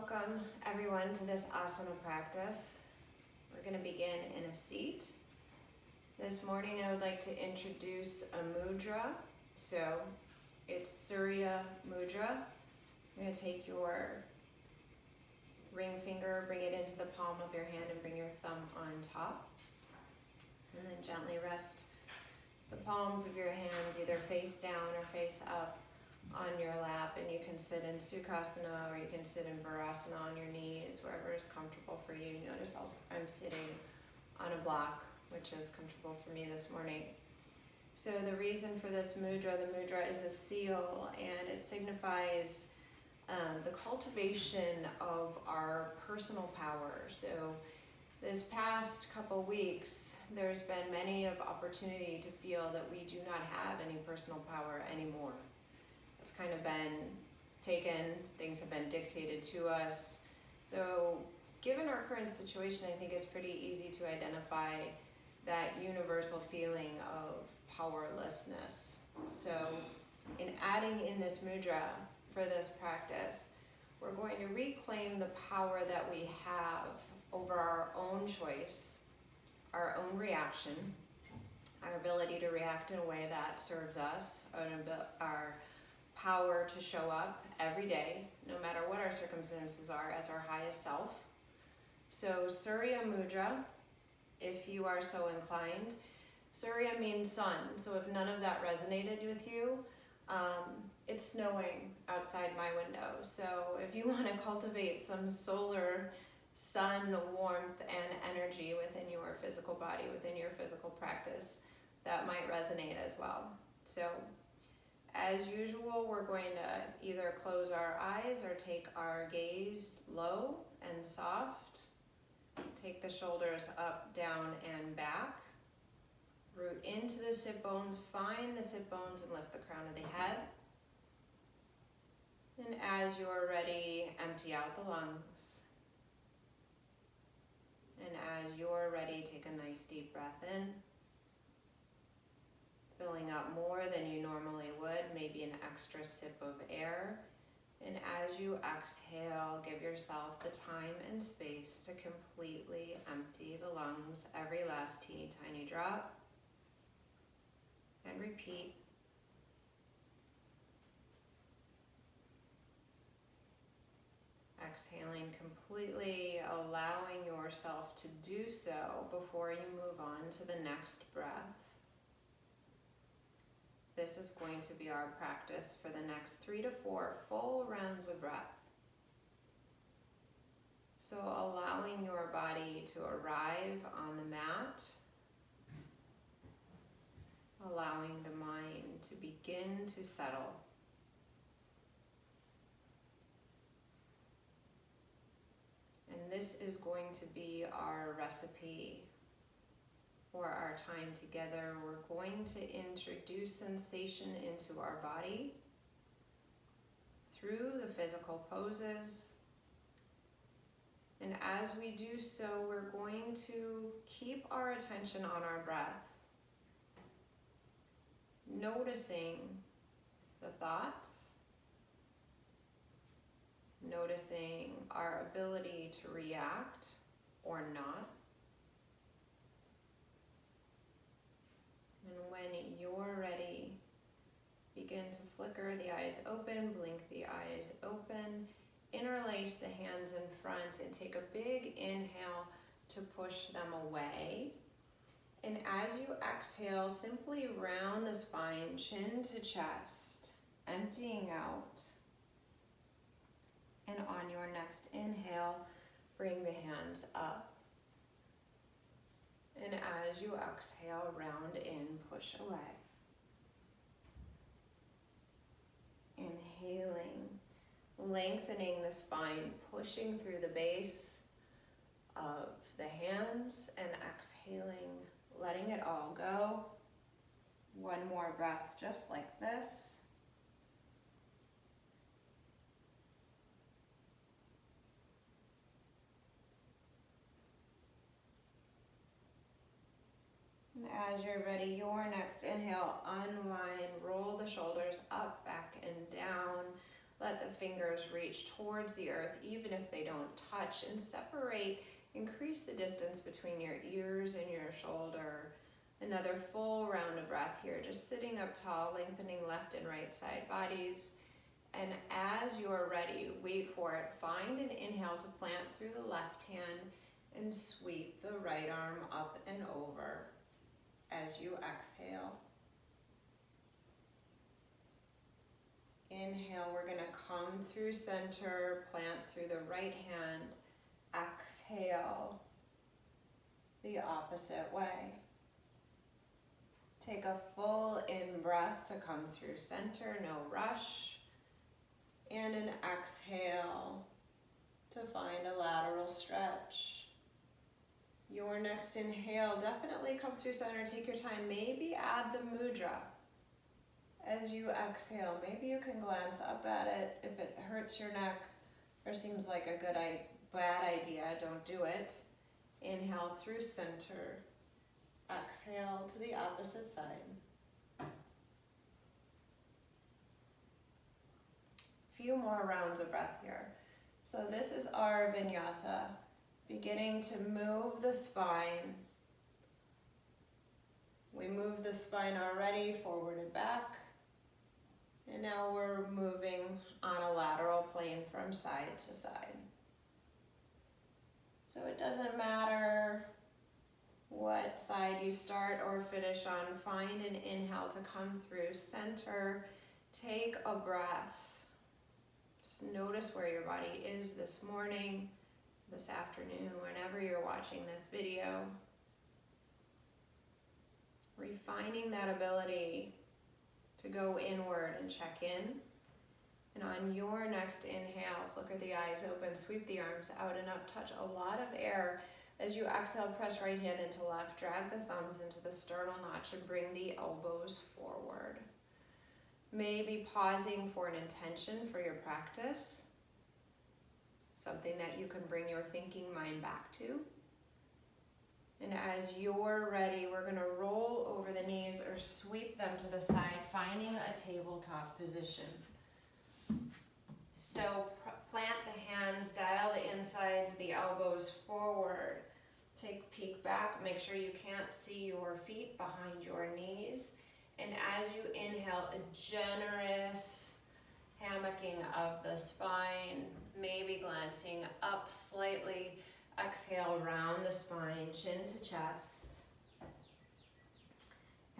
Welcome everyone to this asana practice. We're going to begin in a seat. This morning I would like to introduce a mudra. So it's Surya Mudra. You're going to take your ring finger, bring it into the palm of your hand and bring your thumb on top. And then gently rest the palms of your hands either face down or face up on your lap, and you can sit in Sukhasana or you can sit in Virasana on your knees, wherever is comfortable for you. Notice I'm sitting on a block, which is comfortable for me this morning. So the reason for this mudra, the mudra is a seal, and it signifies the cultivation of our personal power. So this past couple weeks, there's been many of opportunity to feel that we do not have any personal power anymore. It's kind of been taken, things have been dictated to us. So given our current situation, I think it's pretty easy to identify that universal feeling of powerlessness. So in adding in this mudra for this practice, we're going to reclaim the power that we have over our own choice, our own reaction, our ability to react in a way that serves us, our power to show up every day, no matter what our circumstances are, as our highest self. So Surya Mudra, if you are so inclined. Surya means sun, so if none of that resonated with you, it's snowing outside my window. So if you want to cultivate some solar sun warmth and energy within your physical body, within your physical practice, that might resonate as well. So as usual, we're going to either close our eyes or take our gaze low and soft. Take the shoulders up, down, and back. Root into the sit bones, find the sit bones, and lift the crown of the head. And as you're ready, empty out the lungs. And as you're ready, take a nice deep breath in. Filling up more than you normally would, maybe an extra sip of air. And as you exhale, give yourself the time and space to completely empty the lungs, every last teeny tiny drop. And repeat. Exhaling completely, allowing yourself to do so before you move on to the next breath. This is going to be our practice for the next 3 to 4 full rounds of breath. So allowing your body to arrive on the mat, allowing the mind to begin to settle. And this is going to be our recipe for our time together. We're going to introduce sensation into our body through the physical poses. And as we do so, we're going to keep our attention on our breath, noticing the thoughts, noticing our ability to react or not. And when you're ready, begin to flicker the eyes open, blink the eyes open, interlace the hands in front, and take a big inhale to push them away. And as you exhale, simply round the spine, chin to chest, emptying out. And on your next inhale, bring the hands up. And as you exhale, round in, push away. Inhaling, lengthening the spine, pushing through the base of the hands, and exhaling, letting it all go. One more breath just like this. As you're ready, your next inhale, unwind, roll the shoulders up, back, and down. Let the fingers reach towards the earth, even if they don't touch, and separate. Increase the distance between your ears and your shoulder. Another full round of breath here, just sitting up tall, lengthening left and right side bodies. And as you're ready, wait for it. Find an inhale to plant through the left hand and sweep the right arm up and over as you exhale. Inhale, we're going to come through center, plant through the right hand. Exhale the opposite way. Take a full in breath to come through center, no rush. And an exhale to find a lateral stretch. Your next inhale, definitely come through center, take your time. Maybe add the mudra as you exhale. Maybe you can glance up at it. If it hurts your neck or seems like a bad idea, don't do it. Inhale through center. Exhale to the opposite side. Few more rounds of breath here. So this is our vinyasa, beginning to move the spine. We moved the spine already, forward and back. And now we're moving on a lateral plane from side to side. So it doesn't matter what side you start or finish on. Find an inhale to come through center. Take a breath. Just notice where your body is this morning, this afternoon, whenever you're watching this video. Refining that ability to go inward and check in. And on your next inhale, flicker the eyes open, sweep the arms out and up, touch a lot of air. As you exhale, press right hand into left, drag the thumbs into the sternal notch and bring the elbows forward. Maybe pausing for an intention for your practice, something that you can bring your thinking mind back to. And as you're ready, we're going to roll over the knees or sweep them to the side, finding a tabletop position. So plant the hands, dial the insides, the elbows forward. Take a peek back, make sure you can't see your feet behind your knees. And as you inhale, a generous hammocking of the spine, maybe glancing up slightly. Exhale, round the spine, chin to chest.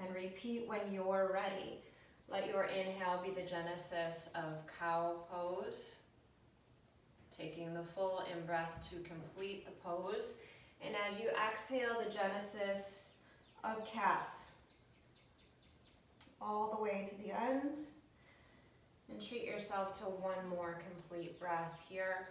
And repeat when you're ready. Let your inhale be the genesis of cow pose. Taking the full in-breath to complete the pose. And as you exhale, the genesis of cat. All the way to the end. And treat yourself to one more complete breath here.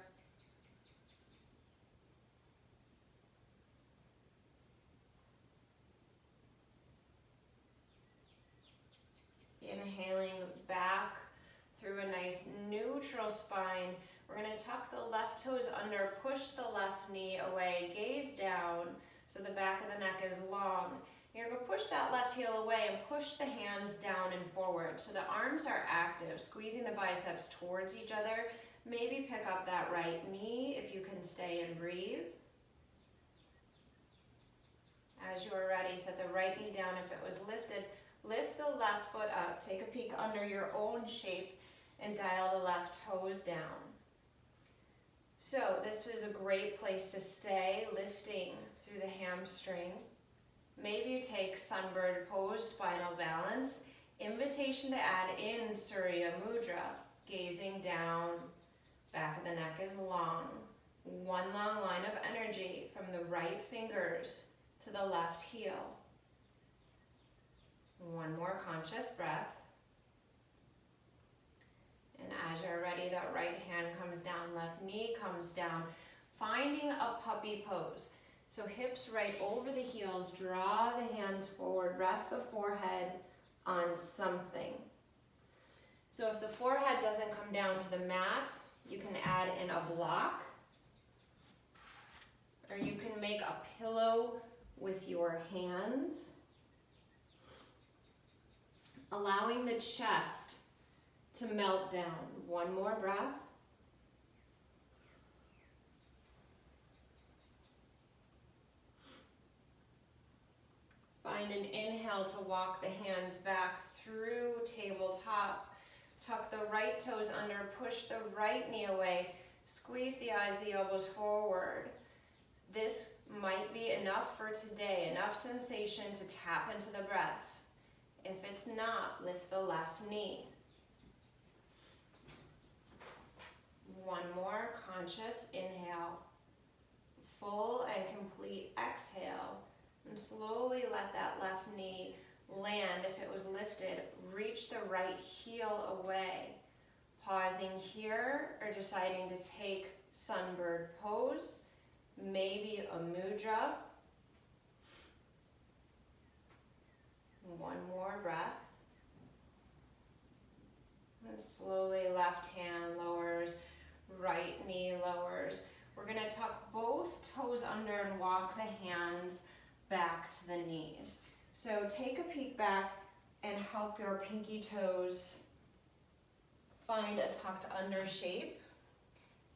Inhaling back through a nice neutral spine. We're going to tuck the left toes under, push the left knee away, gaze down so the back of the neck is long. You're going to push that left heel away and push the hands down and forward so the arms are active, squeezing the biceps towards each other. Maybe pick up that right knee if you can stay and breathe. As you are ready, set the right knee down if it was lifted. Lift the left foot up, take a peek under your own shape, and dial the left toes down. So this is a great place to stay, lifting through the hamstring. Maybe you take sunbird pose, spinal balance. Invitation to add in Surya Mudra, gazing down, back of the neck is long. One long line of energy from the right fingers to the left heel. One more conscious breath. And as you're ready, that right hand comes down, left knee comes down, finding a puppy pose. So hips right over the heels, draw the hands forward, rest the forehead on something. So if the forehead doesn't come down to the mat, you can add in a block, or you can make a pillow with your hands, allowing the chest to melt down. One more breath. Find an inhale to walk the hands back through tabletop. Tuck the right toes under, push the right knee away, squeeze the eyes, the elbows forward. This might be enough for today, enough sensation to tap into the breath. If it's not, lift the left knee. One more conscious inhale. Full and complete exhale. And slowly let that left knee land. If it was lifted, reach the right heel away. Pausing here or deciding to take sunbird pose. Maybe a mudra. One more breath. And slowly left hand lowers, right knee lowers. We're going to tuck both toes under and walk the hands back to the knees. So take a peek back and help your pinky toes find a tucked under shape.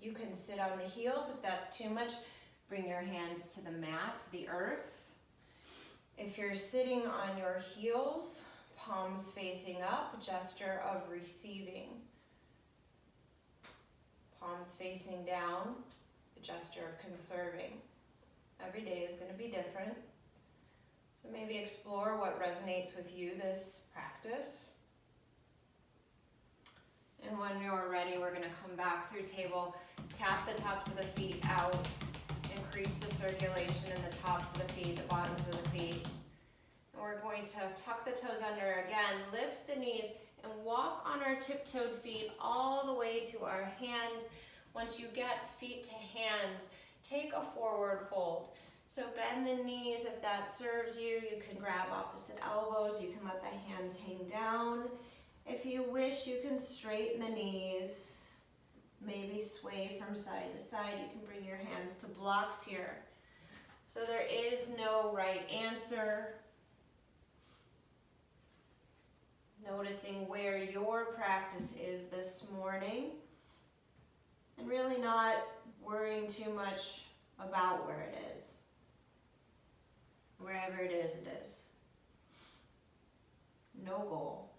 You can sit on the heels if that's too much. Bring your hands to the mat, to the earth. If you're sitting on your heels, palms facing up, gesture of receiving. Palms facing down, a gesture of conserving. Every day is going to be different. So maybe explore what resonates with you this practice. And when you're ready, we're going to come back through table, tap the tops of the feet out, increase the circulation in the tops of the feet, the bottoms of the feet. And we're going to tuck the toes under again, lift the knees, and walk on our tiptoed feet all the way to our hands. Once you get feet to hands, take a forward fold. So bend the knees if that serves you. You can grab opposite elbows. You can let the hands hang down. If you wish, you can straighten the knees. Maybe sway from side to side. You can bring your hands to blocks here. So there is no right answer. Noticing where your practice is this morning. And really not worrying too much about where it is. Wherever it is, it is. No goal.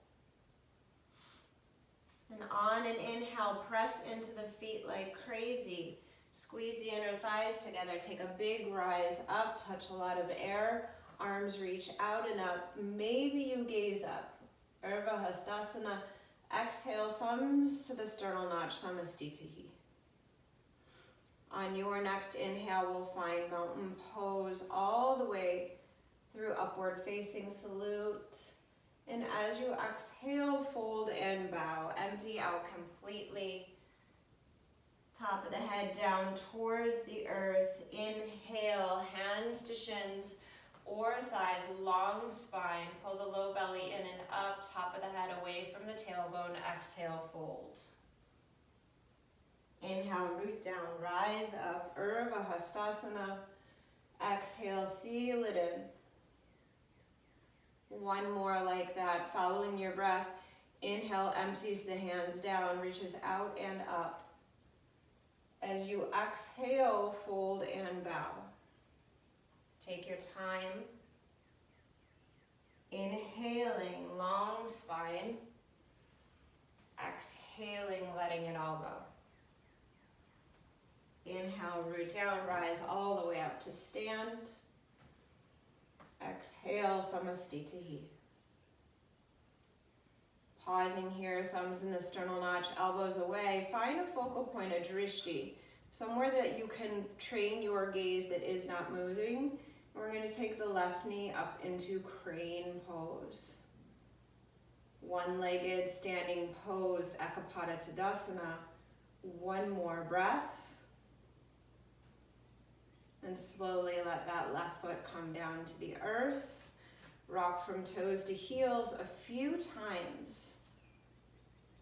And on an inhale, press into the feet like crazy. Squeeze the inner thighs together. Take a big rise up, touch a lot of air. Arms reach out and up. Maybe you gaze up. Urdhva Hastasana. Exhale, thumbs to the sternal notch, Samastitihi. On your next inhale, we'll find mountain pose all the way through upward facing salute. And as you exhale, fold and bow. Empty out completely. Top of the head down towards the earth. Inhale, hands to shins or thighs, long spine. Pull the low belly in and up, top of the head away from the tailbone. Exhale, fold. Inhale, root down, rise up, Urdhva Hastasana. Exhale, seal it in. One more like that, following your breath. Inhale, empties the hands down, reaches out and up. As you exhale, fold and bow. Take your time. Inhaling, long spine. Exhaling, letting it all go. Inhale, root down, rise all the way up to stand. Exhale, Samastitihi. Pausing here, thumbs in the sternal notch, elbows away. Find a focal point, a drishti, somewhere that you can train your gaze that is not moving. We're going to take the left knee up into crane pose. One-legged standing pose, Ekapada Tadasana. One more breath. And slowly let that left foot come down to the earth. Rock from toes to heels a few times.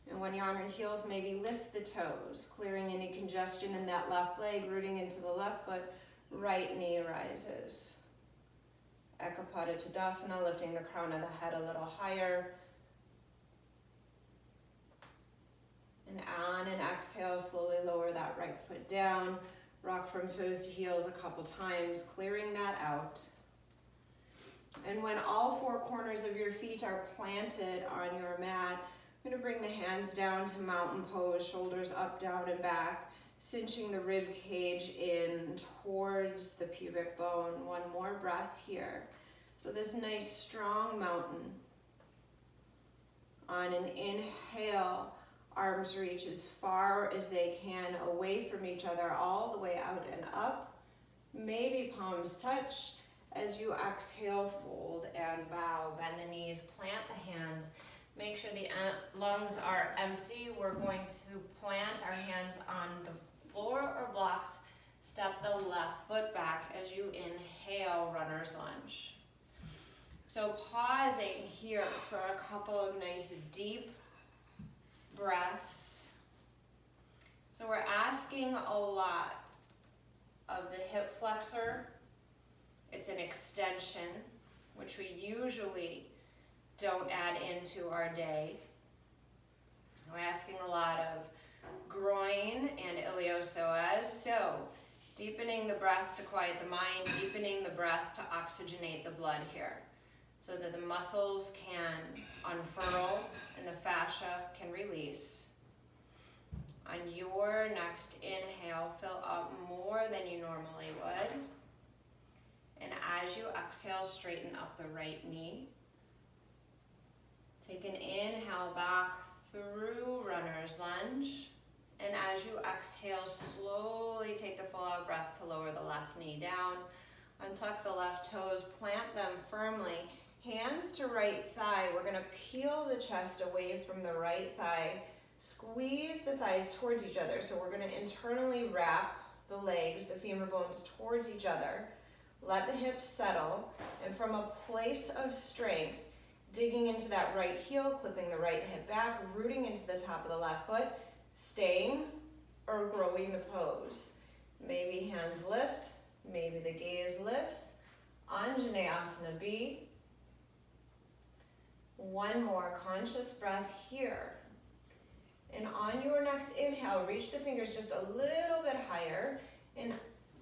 And when you're on your heels, maybe lift the toes, clearing any congestion in that left leg, rooting into the left foot. Right knee rises. Ekapada Tadasana, lifting the crown of the head a little higher. And on an exhale, slowly lower that right foot down. Rock from toes to heels a couple times, clearing that out. And when all four corners of your feet are planted on your mat, I'm going to bring the hands down to mountain pose, shoulders up, down, and back, cinching the rib cage in towards the pubic bone. One more breath here. So this nice strong mountain. On an inhale, arms reach as far as they can away from each other, all the way out and up. Maybe palms touch. As you exhale, fold and bow. Bend the knees, plant the hands. Make sure the lungs are empty. We're going to plant our hands on the floor or blocks. Step the left foot back as you inhale, runner's lunge. So pausing here for a couple of nice deep breaths. So we're asking a lot of the hip flexor. It's an extension, which we usually don't add into our day. We're asking a lot of groin and iliopsoas. So deepening the breath to quiet the mind, deepening the breath to oxygenate the blood here, so that the muscles can unfurl and the fascia can release. On your next inhale, fill up more than you normally would. And as you exhale, straighten up the right knee. Take an inhale back through runner's lunge. And as you exhale, slowly take the full out breath to lower the left knee down. Untuck the left toes, plant them firmly. Hands to right thigh. We're going to peel the chest away from the right thigh. Squeeze the thighs towards each other. So we're going to internally wrap the legs, the femur bones towards each other. Let the hips settle, and from a place of strength, digging into that right heel, clipping the right hip back, rooting into the top of the left foot, staying or growing the pose. Maybe hands lift, maybe the gaze lifts. Asana B. One more conscious breath here. And on your next inhale, reach the fingers just a little bit higher, and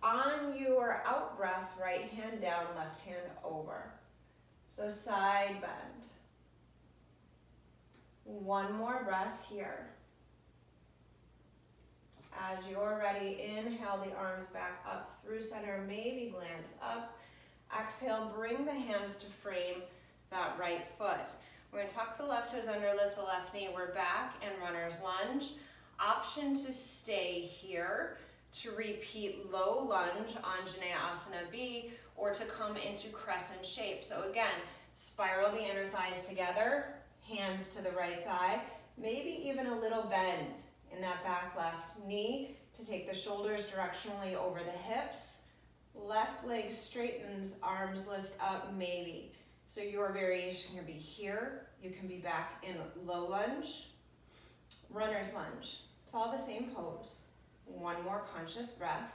on your out breath, right hand down, left hand over. So side bend. One more breath here. As you're ready, inhale the arms back up through center, maybe glance up. Exhale, bring the hands to frame that right foot. We're gonna tuck the left toes under, lift the left knee. We're back in runner's lunge. Option to stay here, to repeat low lunge, Asana B, or to come into crescent shape. So again, spiral the inner thighs together, hands to the right thigh, maybe even a little bend in that back left knee to take the shoulders directionally over the hips. Left leg straightens, arms lift up, maybe. So your variation can be here. You can be back in low lunge, runner's lunge. It's all the same pose. One more conscious breath.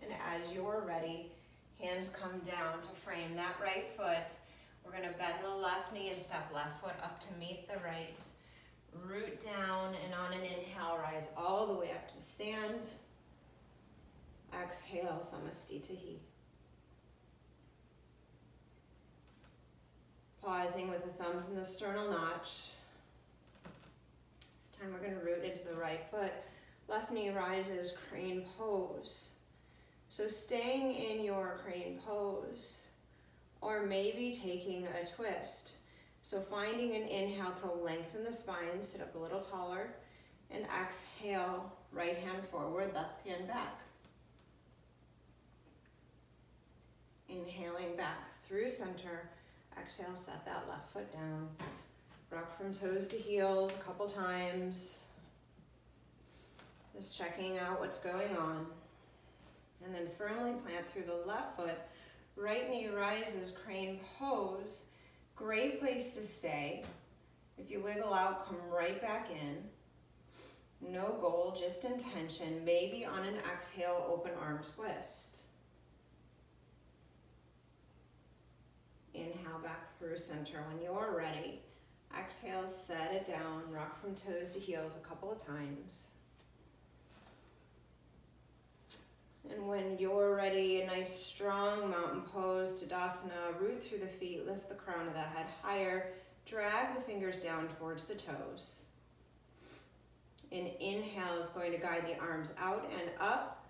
And as you're ready, hands come down to frame that right foot. We're going to bend the left knee and step left foot up to meet the right. Root down, and on an inhale, rise all the way up to stand. Exhale, Samastitihi. Pausing with the thumbs in the sternal notch. This time we're going to root into the right foot. Left knee rises, crane pose. So staying in your crane pose, or maybe taking a twist. So finding an inhale to lengthen the spine, sit up a little taller, and exhale, right hand forward, left hand back. Inhaling back through center. Exhale, set that left foot down. Rock from toes to heels a couple times. Just checking out what's going on. And then firmly plant through the left foot. Right knee rises, crane pose. Great place to stay. If you wiggle out, come right back in. No goal, just intention. Maybe on an exhale, open arms twist. Inhale back through center. When you're ready, Exhale, set it down, rock from toes to heels a couple of times. And when you're ready, a nice strong mountain pose, Tadasana, root through the feet, lift the crown of the head higher, drag the fingers down towards the toes. An inhale is going to guide the arms out and up,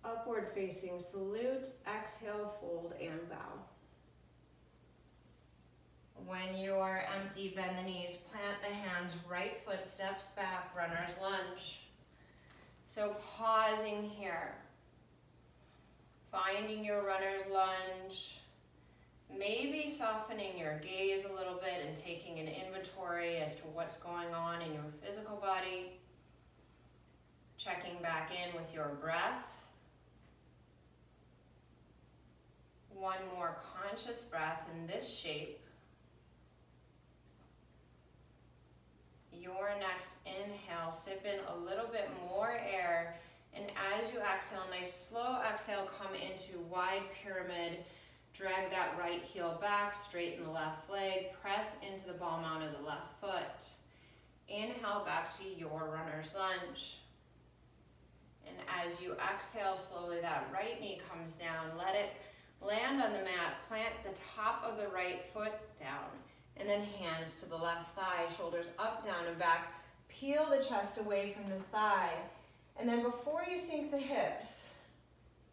upward facing salute, exhale, fold and bow. When you are empty, bend the knees, plant the hands, right foot steps back, runner's lunge. So pausing here, finding your runner's lunge, maybe softening your gaze a little bit and taking an inventory as to what's going on in your physical body, checking back in with your breath. One more conscious breath in this shape. Your next inhale, sip in a little bit more air, and as you exhale, nice slow exhale, come into wide pyramid. Drag that right heel back, straighten the left leg, press into the ball mount of the left foot. Inhale back to your runner's lunge. And as you exhale slowly, that right knee comes down. Let it land on the mat, plant the top of the right foot down. And then hands to the left thigh, shoulders up, down, and back. Peel the chest away from the thigh. And then before you sink the hips,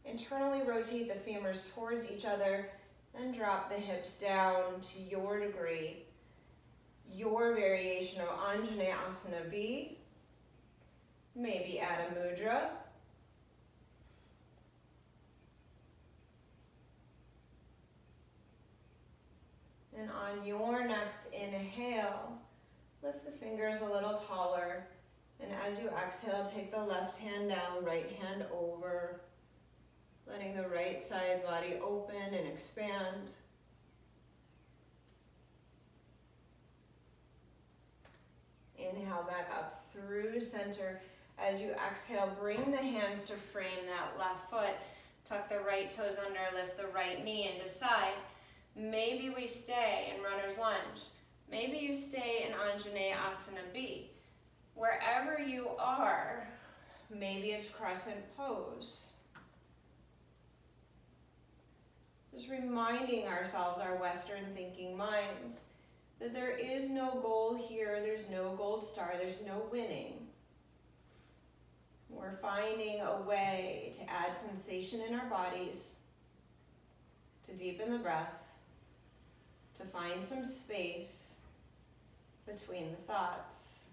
internally rotate the femurs towards each other and drop the hips down to your degree. Your variation of Anjane Asana B. Maybe add a mudra. And on your next inhale, lift the fingers a little taller. And as you exhale, take the left hand down, right hand over, letting the right side body open and expand. Inhale back up through center. As you exhale, bring the hands to frame that left foot. Tuck the right toes under, lift the right knee and decide. Maybe we stay in runner's lunge. Maybe you stay in Anjane Asana B. Wherever you are, maybe it's crescent pose. Just reminding ourselves, our Western thinking minds, that there is no goal here, there's no gold star, there's no winning. We're finding a way to add sensation in our bodies, to deepen the breath, to find some space between the thoughts.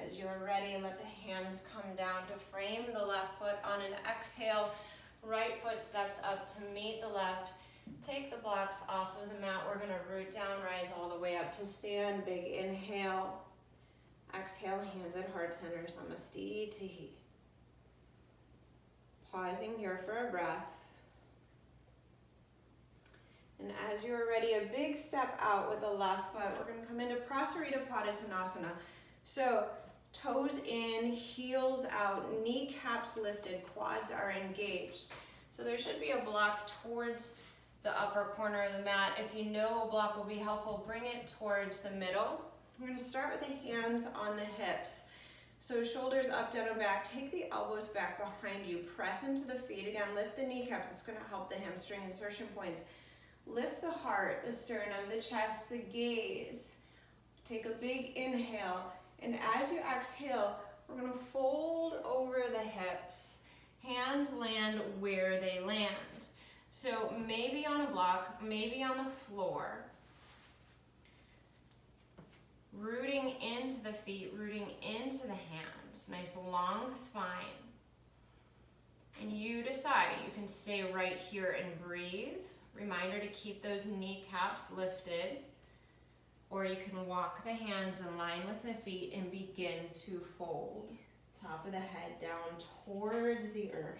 As you're ready, let the hands come down to frame the left foot. On an exhale, right foot steps up to meet the left. Take the blocks off of the mat. We're gonna root down, rise all the way up to stand. Big inhale. Exhale, hands at heart center, Samastiti. Pausing here for a breath. And as you're ready, a big step out with the left foot. We're gonna come into Prasarita Padasana. So toes in, heels out, kneecaps lifted, quads are engaged. So there should be a block towards the upper corner of the mat. If you know a block will be helpful, bring it towards the middle. We're gonna start with the hands on the hips. So shoulders up, down, and back. Take the elbows back behind you. Press into the feet. Again, lift the kneecaps. It's gonna help the hamstring insertion points. Lift the heart, the sternum, the chest, the gaze. Take a big inhale. And as you exhale, we're gonna fold over the hips. Hands land where they land. So maybe on a block, maybe on the floor. Rooting into the feet, rooting into the hands. Nice long spine. And you decide, you can stay right here and breathe. Reminder to keep those kneecaps lifted. Or you can walk the hands in line with the feet and begin to fold. Top of the head down towards the earth.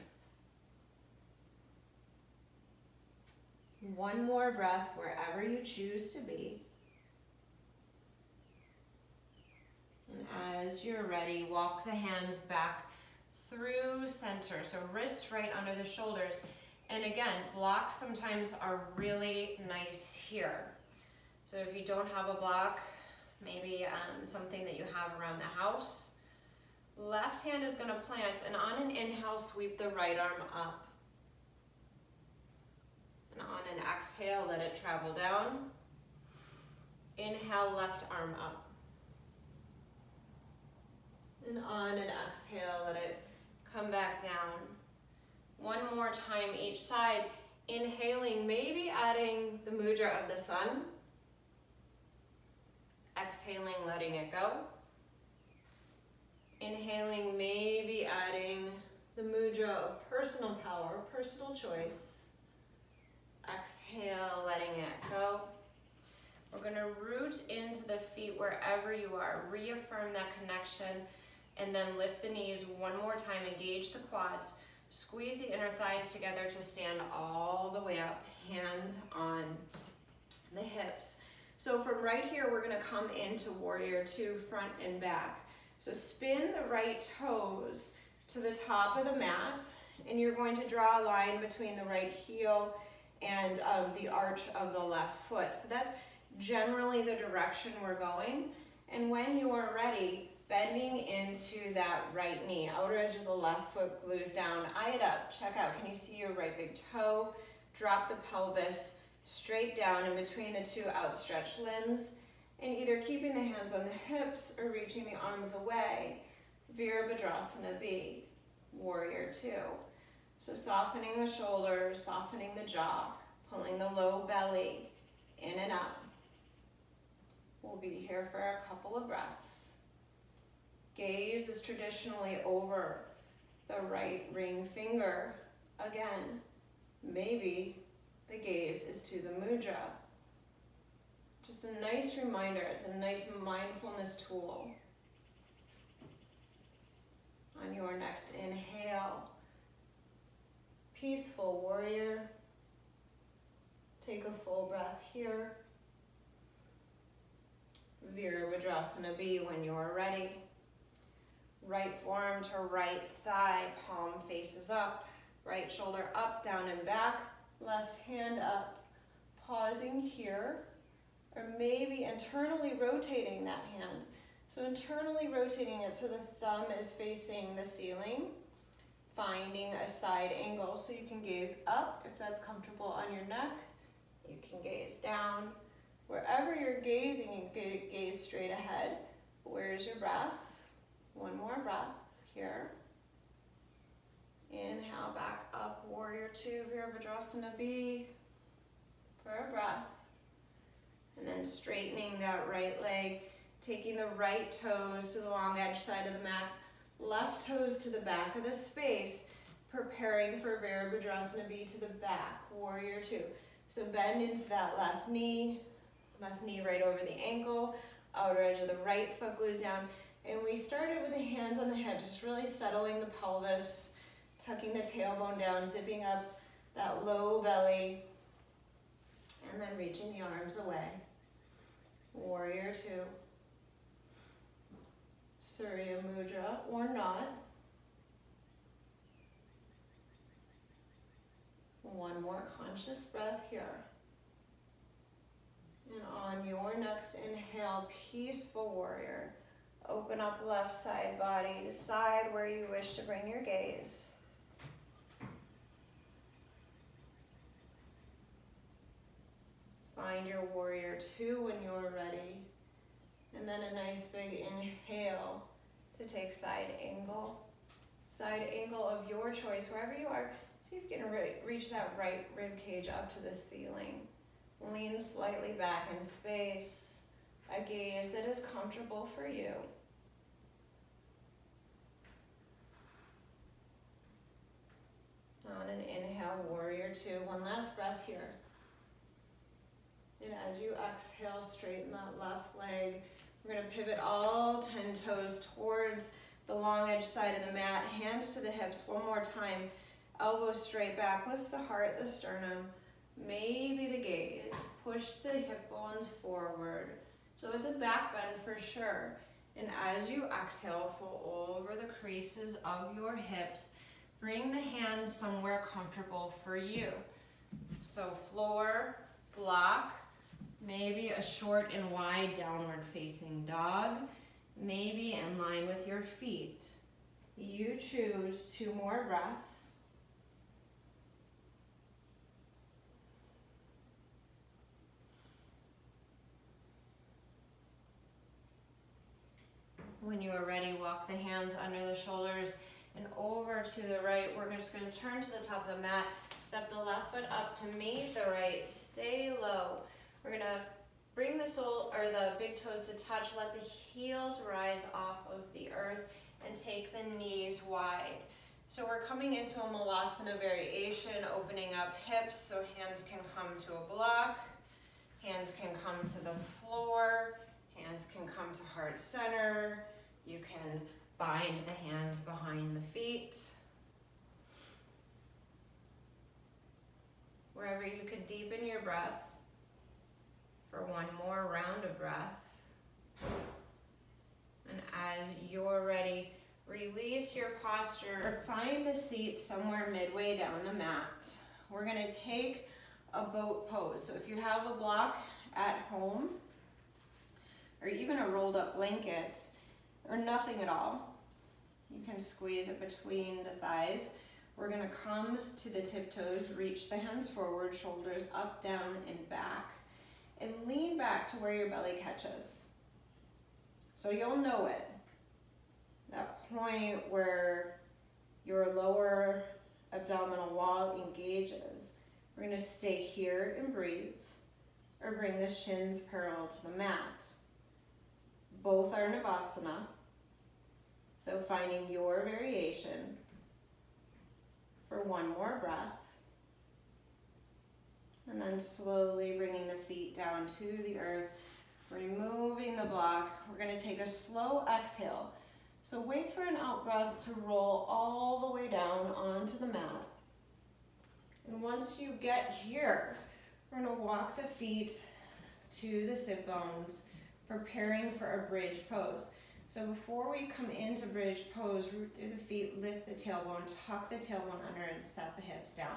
One more breath wherever you choose to be. And as you're ready, walk the hands back through center. So wrists right under the shoulders. And again, blocks sometimes are really nice here. So if you don't have a block, maybe something that you have around the house. Left hand is going to plant, and on an inhale, sweep the right arm up. And on an exhale, let it travel down. Inhale, left arm up. And on an exhale, let it come back down. One more time each side. Inhaling, maybe adding the mudra of the sun. Exhaling, letting it go. Inhaling, maybe adding the mudra of personal power, personal choice. Exhale, letting it go. We're going to root into the feet wherever you are. Reaffirm that connection, and then lift the knees one more time. Engage the quads. Squeeze the inner thighs together to stand all the way up. Hands on the hips. So from right here, we're going to come into Warrior Two, front and back. So spin the right toes to the top of the mat, and you're going to draw a line between the right heel and the arch of the left foot. So that's generally the direction we're going. And when you are ready, bending into that right knee. Outer edge of the left foot glues down. Eye it up. Check out. Can you see your right big toe? Drop the pelvis straight down in between the two outstretched limbs. And either keeping the hands on the hips or reaching the arms away. Virabhadrasana B, Warrior Two. So softening the shoulders, softening the jaw, pulling the low belly in and up. We'll be here for a couple of breaths. Gaze is traditionally over the right ring finger. Again, maybe the gaze is to the mudra. Just a nice reminder, it's a nice mindfulness tool. On your next inhale, peaceful warrior. Take a full breath here. Virabhadrasana B when you're ready. Right forearm to right thigh, palm faces up. Right shoulder up, down and back. Left hand up. Pausing here. Or maybe internally rotating that hand. So internally rotating it so the thumb is facing the ceiling. Finding a side angle so you can gaze up if that's comfortable on your neck. You can gaze down. Wherever you're gazing, you gaze straight ahead. Where's your breath? One more breath here. Inhale back up, Warrior Two, Virabhadrasana B for a breath. And then straightening that right leg, taking the right toes to the long edge side of the mat, left toes to the back of the space, preparing for Virabhadrasana B to the back, Warrior Two. So bend into that left knee right over the ankle, outer edge of the right foot glues down. And we started with the hands on the hips, just really settling the pelvis, tucking the tailbone down, zipping up that low belly, and then reaching the arms away. Warrior Two. Surya Mudra or not. One more conscious breath here. And on your next inhale, peaceful warrior. Open up left side body. Decide where you wish to bring your gaze. Find your Warrior Two when you're ready. And then a nice big inhale to take side angle. Side angle of your choice, wherever you are. See if you can reach that right rib cage up to the ceiling. Lean slightly back in space. A gaze that is comfortable for you. On an inhale, Warrior Two. One last breath here. And as you exhale, straighten that left leg. We're going to pivot all 10 toes towards the long edge side of the mat. Hands to the hips one more time. Elbows straight back. Lift the heart, the sternum. Maybe the gaze. Push the hip bones forward. So it's a back bend for sure. And as you exhale, fold over the creases of your hips. Bring the hands somewhere comfortable for you. So floor, block, Maybe a short and wide downward facing dog, maybe in line with your feet. You choose 2 more breaths. When you are ready, walk the hands under the shoulders and over to the right. We're just going to turn to the top of the mat. Step the left foot up to meet the right. Stay low. We're going to bring the sole or the big toes to touch. Let the heels rise off of the earth and take the knees wide. So we're coming into a Malasana variation, opening up hips so hands can come to a block. Hands can come to the floor. Hands can come to heart center. You can bind the hands behind the feet. Wherever you could deepen your breath for 1 more round of breath. And as you're ready, release your posture. Find a seat somewhere midway down the mat. We're going to take a boat pose. So if you have a block at home, or even a rolled up blanket, or nothing at all, you can squeeze it between the thighs. We're gonna come to the tiptoes, reach the hands forward, shoulders up, down, and back, and lean back to where your belly catches. So you'll know it, that point where your lower abdominal wall engages. We're gonna stay here and breathe, or bring the shins parallel to the mat. Both are Navasana, so finding your variation for 1 more breath, and then slowly bringing the feet down to the earth, removing the block. We're going to take a slow exhale, so wait for an out breath to roll all the way down onto the mat, and once you get here, we're going to walk the feet to the sit bones, preparing for a bridge pose. So before we come into bridge pose, root through the feet, lift the tailbone, tuck the tailbone under, and set the hips down.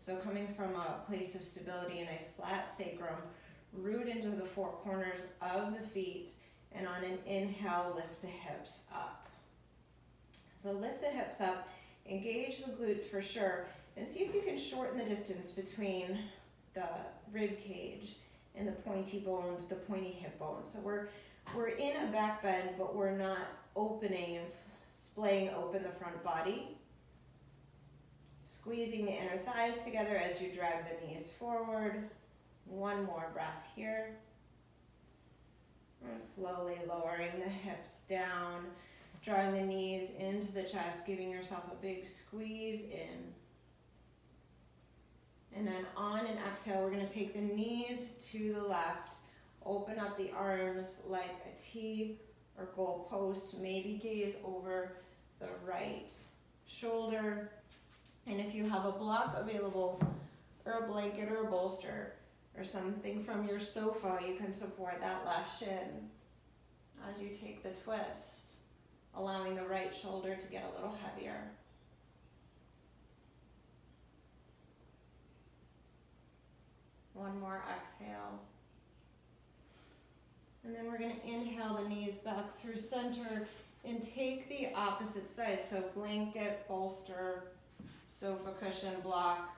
So coming from a place of stability, a nice flat sacrum, root into the 4 corners of the feet, and on an inhale, lift the hips up. So lift the hips up, engage the glutes for sure, and see if you can shorten the distance between the rib cage and the pointy bones, the pointy hip bones. So we're in a back bend, but we're not opening and splaying open the front body. Squeezing the inner thighs together as you drag the knees forward. 1 more breath here. And slowly lowering the hips down, drawing the knees into the chest, giving yourself a big squeeze in. And then on an exhale, we're going to take the knees to the left, open up the arms like a T or goal post, maybe gaze over the right shoulder. And if you have a block available, or a blanket or a bolster, or something from your sofa, you can support that left shin as you take the twist, allowing the right shoulder to get a little heavier. One more exhale. And then we're going to inhale the knees back through center and take the opposite side. So blanket, bolster, sofa cushion, block.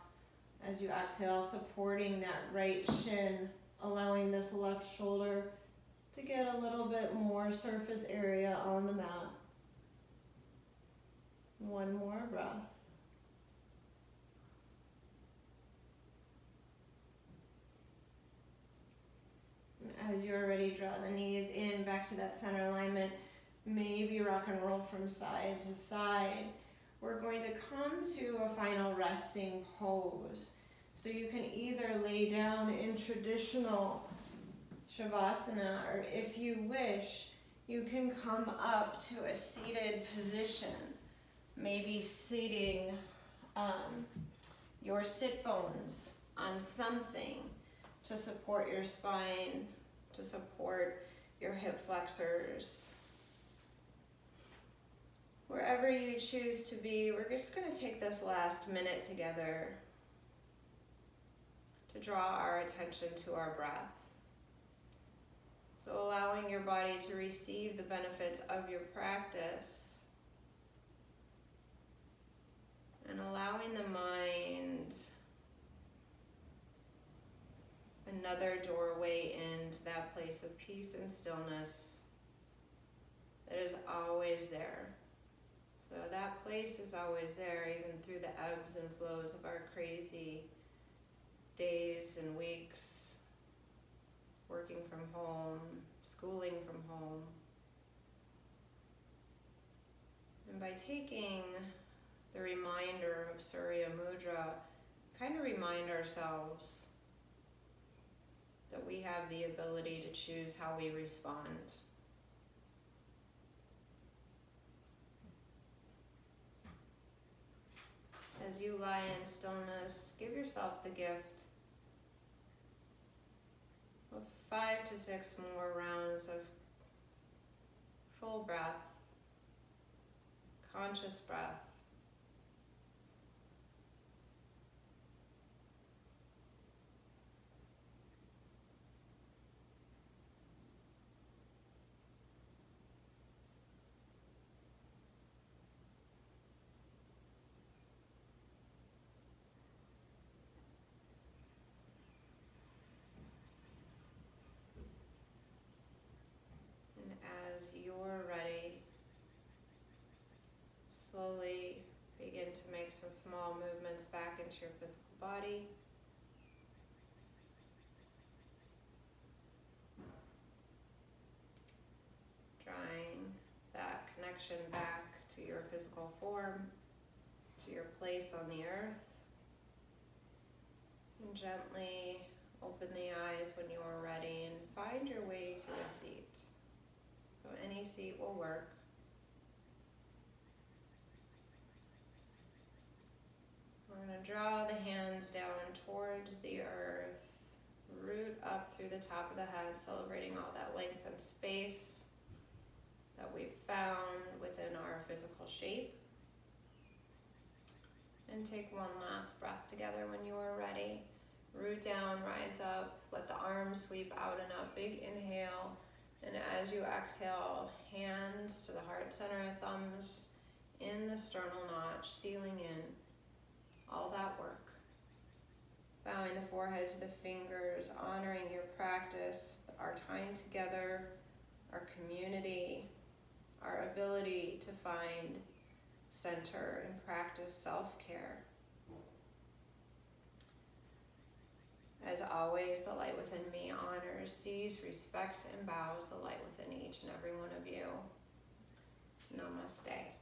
As you exhale, supporting that right shin, allowing this left shoulder to get a little bit more surface area on the mat. 1 more breath. As you're ready, draw the knees in back to that center alignment. Maybe rock and roll from side to side. We're going to come to a final resting pose. So you can either lay down in traditional Shavasana, or if you wish, you can come up to a seated position. Maybe seating your sit bones on something to support your spine, to support your hip flexors. Wherever you choose to be, we're just going to take this last minute together to draw our attention to our breath. So allowing your body to receive the benefits of your practice and allowing the mind another doorway into that place of peace and stillness that is always there. So that place is always there, even through the ebbs and flows of our crazy days and weeks, working from home, schooling from home. And by taking the reminder of Surya Mudra, kind of remind ourselves that we have the ability to choose how we respond. As you lie in stillness, give yourself the gift of 5 to 6 more rounds of full breath, conscious breath. As you're ready, slowly begin to make some small movements back into your physical body. Drawing that connection back to your physical form, to your place on the earth. And gently open the eyes when you are ready and find your way to a seat. So any seat will work. We're going to draw the hands down towards the earth, root up through the top of the head, celebrating all that length and space that we've found within our physical shape. And take one last breath together when you are ready. Root down, rise up, let the arms sweep out and up. Big inhale. And as you exhale, hands to the heart center, thumbs in the sternal notch, sealing in all that work. Bowing the forehead to the fingers, honoring your practice, our time together, our community, our ability to find center and practice self-care. As always, the light within me honors, sees, respects, and bows the light within each and every one of you. Namaste.